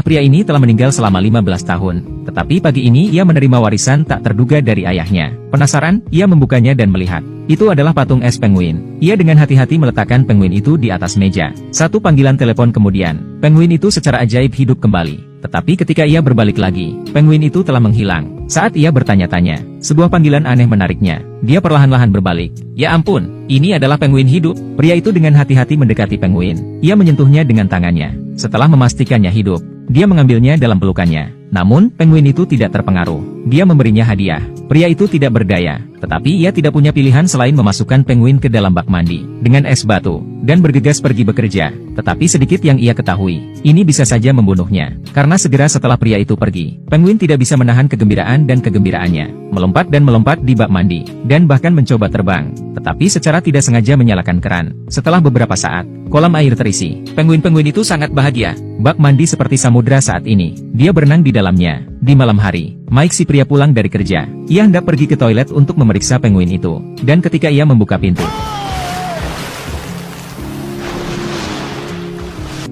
pria ini telah meninggal selama 15 tahun, tetapi pagi ini ia menerima warisan tak terduga dari ayahnya. Penasaran, ia membukanya dan melihat. Itu adalah patung es penguin. Ia dengan hati-hati meletakkan penguin itu di atas meja. Satu panggilan telepon kemudian, penguin itu secara ajaib hidup kembali. Tetapi ketika ia berbalik lagi, penguin itu telah menghilang. Saat ia bertanya-tanya, sebuah panggilan aneh menariknya. Dia perlahan-lahan berbalik. Ya ampun, ini adalah penguin hidup. Pria itu dengan hati-hati mendekati penguin. Ia menyentuhnya dengan tangannya. Setelah memastikannya hidup, dia mengambilnya dalam pelukannya. Namun, penguin itu tidak terpengaruh. Dia memberinya hadiah. Pria itu tidak berdaya, tetapi ia tidak punya pilihan selain memasukkan penguin ke dalam bak mandi dengan es batu, dan bergegas pergi bekerja. Tetapi sedikit yang ia ketahui, ini bisa saja membunuhnya. Karena segera setelah pria itu pergi, penguin tidak bisa menahan kegembiraan dan kegembiraannya. Melompat dan melompat di bak mandi, dan bahkan mencoba terbang. Tetapi secara tidak sengaja menyalakan keran. Setelah beberapa saat, kolam air terisi. Penguin-penguin itu sangat bahagia. Bak mandi seperti samudra saat ini. Dia berenang di dalamnya. Di malam hari, Mike si pria pulang dari kerja. Ia hendak pergi ke toilet untuk memeriksa penguin itu. Dan ketika ia membuka pintu,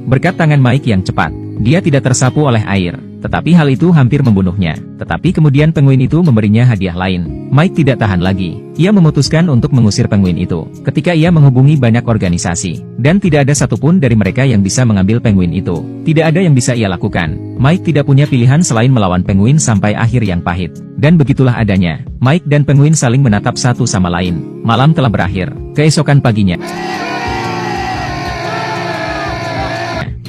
berkat tangan Mike yang cepat, dia tidak tersapu oleh air. Tetapi hal itu hampir membunuhnya. Tetapi kemudian penguin itu memberinya hadiah lain. Mike tidak tahan lagi. Ia memutuskan untuk mengusir penguin itu. Ketika ia menghubungi banyak organisasi, dan tidak ada satupun dari mereka yang bisa mengambil penguin itu. Tidak ada yang bisa ia lakukan. Mike tidak punya pilihan selain melawan penguin sampai akhir yang pahit. Dan begitulah adanya. Mike dan penguin saling menatap satu sama lain. Malam telah berakhir. Keesokan paginya,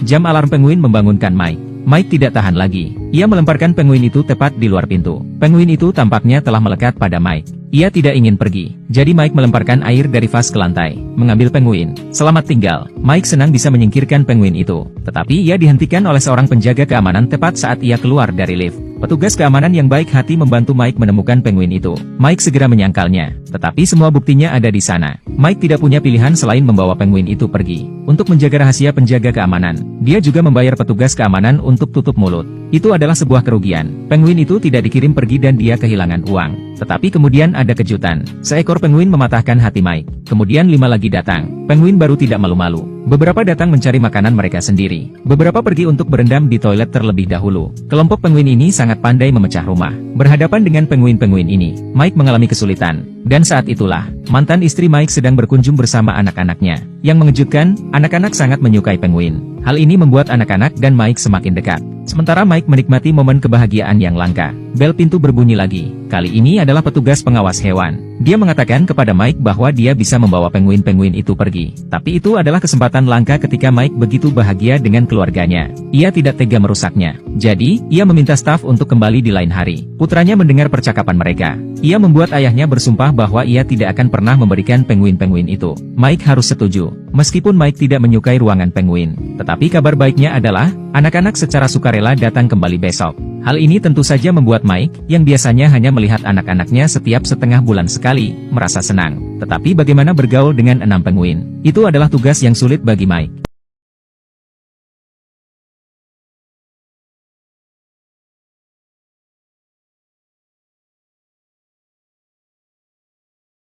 jam alarm penguin membangunkan Mike. Mike tidak tahan lagi. Ia melemparkan penguin itu tepat di luar pintu. Penguin itu tampaknya telah melekat pada Mike. Ia tidak ingin pergi. Jadi Mike melemparkan air dari vas ke lantai, mengambil penguin. Selamat tinggal. Mike senang bisa menyingkirkan penguin itu. Tetapi ia dihentikan oleh seorang penjaga keamanan tepat saat ia keluar dari lift. Petugas keamanan yang baik hati membantu Mike menemukan penguin itu. Mike segera menyangkalnya. Tetapi semua buktinya ada di sana. Mike tidak punya pilihan selain membawa penguin itu pergi. Untuk menjaga rahasia penjaga keamanan, dia juga membayar petugas keamanan untuk tutup mulut. Itu adalah sebuah kerugian. Penguin itu tidak dikirim pergi dan dia kehilangan uang. Tetapi kemudian ada kejutan. Seekor penguin mematahkan hati Mike. Kemudian 5 lagi datang. Penguin baru tidak malu-malu. Beberapa datang mencari makanan mereka sendiri. Beberapa pergi untuk berendam di toilet terlebih dahulu. Kelompok penguin ini sangat pandai memecah rumah. Berhadapan dengan penguin-penguin ini, Mike mengalami kesulitan. Dan saat itulah, mantan istri Mike sedang berkunjung bersama anak-anaknya. Yang mengejutkan, anak-anak sangat menyukai penguin. Hal ini membuat anak-anak dan Mike semakin dekat. Sementara Mike menikmati momen kebahagiaan yang langka. Bel pintu berbunyi lagi. Kali ini adalah petugas pengawas hewan. Dia mengatakan kepada Mike bahwa dia bisa membawa penguin-penguin itu pergi. Tapi itu adalah kesempatan langka ketika Mike begitu bahagia dengan keluarganya. Ia tidak tega merusaknya. Jadi, ia meminta staf untuk kembali di lain hari. Putranya mendengar percakapan mereka. Ia membuat ayahnya bersumpah bahwa ia tidak akan pernah memberikan penguin-penguin itu. Mike harus setuju. Meskipun Mike tidak menyukai ruangan penguin. Tetapi kabar baiknya adalah, anak-anak secara sukarela datang kembali besok. Hal ini tentu saja membuat Mike, yang biasanya hanya melihat anak-anaknya setiap setengah bulan sekali, merasa senang. Tetapi bagaimana bergaul dengan 6 penguin? Itu adalah tugas yang sulit bagi Mike.